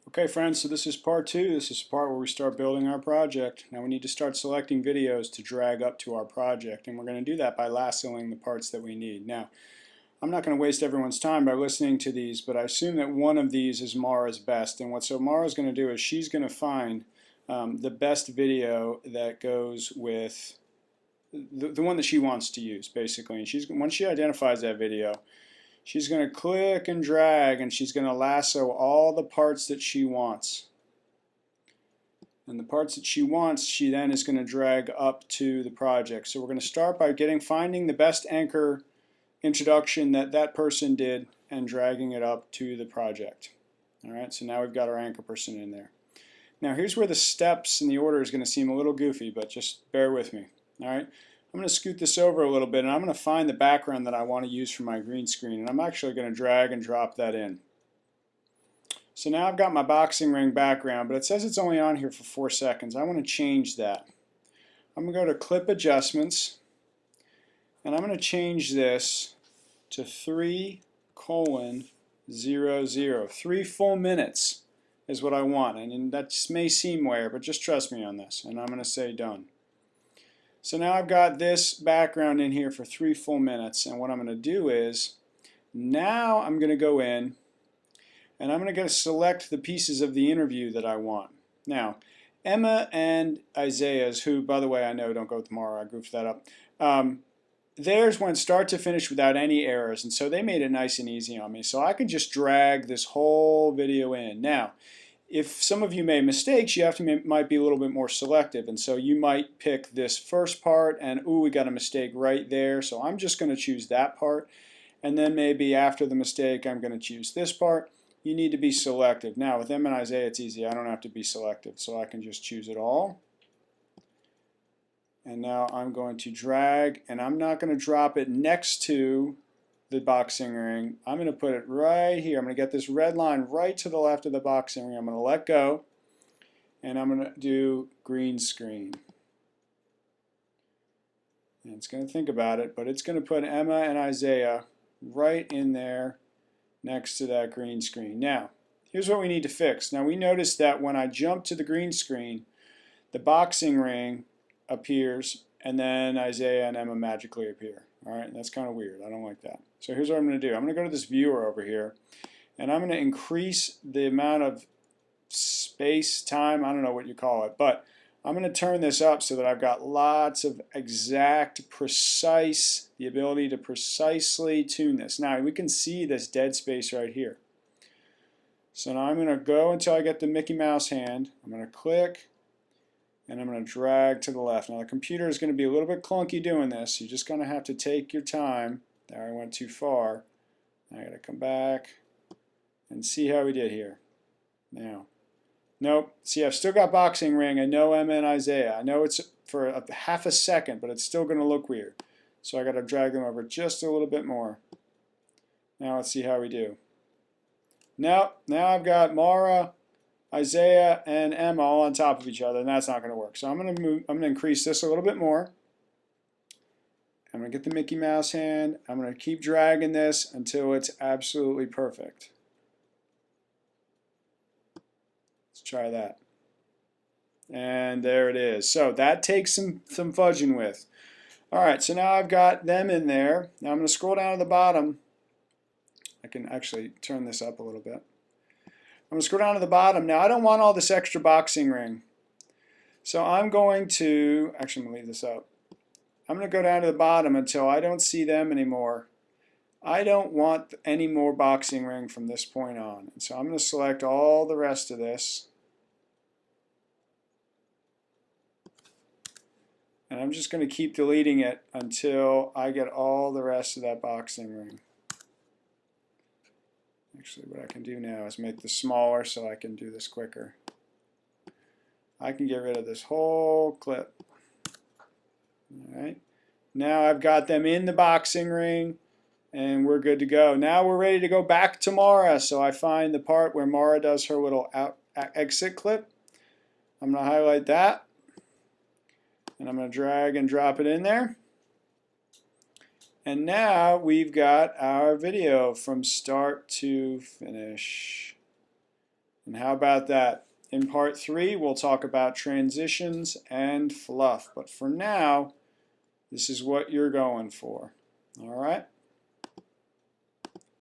Okay friends, so this is part 2. This is the part where we start building our project. Now we need to start selecting videos to drag up to our project, and we're going to do that by lassoing the parts that we need. Now, I'm not going to waste everyone's time by listening to these, but I assume that one of these is Mara's best, and what so Mara's going to do is she's going to find the best video that goes with the one that she wants to use, basically. And once she identifies that video, she's going to click and drag, and she's going to lasso all the parts that she wants. And the parts that she wants, she then is going to drag up to the project. So we're going to start by finding the best anchor introduction that that person did and dragging it up to the project. Alright, so now we've got our anchor person in there. Now here's where the steps and the order is going to seem a little goofy, but just bear with me. Alright, I'm going to scoot this over a little bit, and I'm going to find the background that I want to use for my green screen, and I'm actually going to drag and drop that in. So now I've got my boxing ring background, but it says it's only on here for 4 seconds. I want to change that. I'm going to go to Clip Adjustments, and I'm going to change this to 3:00. 3 full minutes is what I want, and that may seem weird, but just trust me on this, and I'm going to say done. So now I've got this background in here for 3 full minutes, and what I'm going to do is now I'm going to go in and I'm going to select the pieces of the interview that I want. Now, Emma and Isaiah's, who, by the way, I know don't go tomorrow, I goofed that up, theirs went start to finish without any errors, and so they made it nice and easy on me. So I can just drag this whole video in. Now, if some of you made mistakes, you might be a little bit more selective, and so you might pick this first part and ooh, we got a mistake right there, so I'm just going to choose that part, and then maybe after the mistake I'm going to choose this part. You need to be selective. Now with Emma and Isaiah it's easy, I don't have to be selective, so I can just choose it all. And now I'm going to drag, and I'm not going to drop it next to the boxing ring. I'm going to put it right here. I'm going to get this red line right to the left of the boxing ring. I'm going to let go, and I'm going to do green screen. And it's going to think about it, but it's going to put Emma and Isaiah right in there next to that green screen. Now, here's what we need to fix. Now we noticed that when I jump to the green screen, the boxing ring appears, and then Isaiah and Emma magically appear. Alright, that's kind of weird. I don't like that. So here's what I'm going to do. I'm going to go to this viewer over here, and I'm going to increase the amount of space, time, I don't know what you call it, but I'm going to turn this up so that I've got lots of exact, precise, the ability to precisely tune this. Now we can see this dead space right here. So now I'm going to go until I get the Mickey Mouse hand. I'm going to click, and I'm going to drag to the left. Now the computer is going to be a little bit clunky doing this. You're just going to have to take your time. There, I went too far. I got to come back and see how we did here. Now, nope. See, I've still got boxing ring. I know Emma and Isaiah. I know it's for half a second, but it's still going to look weird. So I got to drag them over just a little bit more. Now let's see how we do. Now I've got Mara, Isaiah, and Emma all on top of each other, and that's not going to work. So I'm going to increase this a little bit more. I'm going to get the Mickey Mouse hand. I'm going to keep dragging this until it's absolutely perfect. Let's try that. And there it is. So that takes some fudging with. Alright, so now I've got them in there. Now I'm going to scroll down to the bottom. I can actually turn this up a little bit. I'm going to scroll down to the bottom. Now I don't want all this extra boxing ring. So I'm going to, actually I'm going to leave this up. I'm going to go down to the bottom until I don't see them anymore. I don't want any more boxing ring from this point on. And so I'm going to select all the rest of this. And I'm just going to keep deleting it until I get all the rest of that boxing ring. Actually, what I can do now is make this smaller so I can do this quicker. I can get rid of this whole clip. Alright. Now I've got them in the boxing ring, and we're good to go. Now we're ready to go back to Mara. So I find the part where Mara does her little exit clip. I'm going to highlight that. And I'm going to drag and drop it in there. And now we've got our video from start to finish. And how about that? In part 3, we'll talk about transitions and fluff. But for now, this is what you're going for. All right?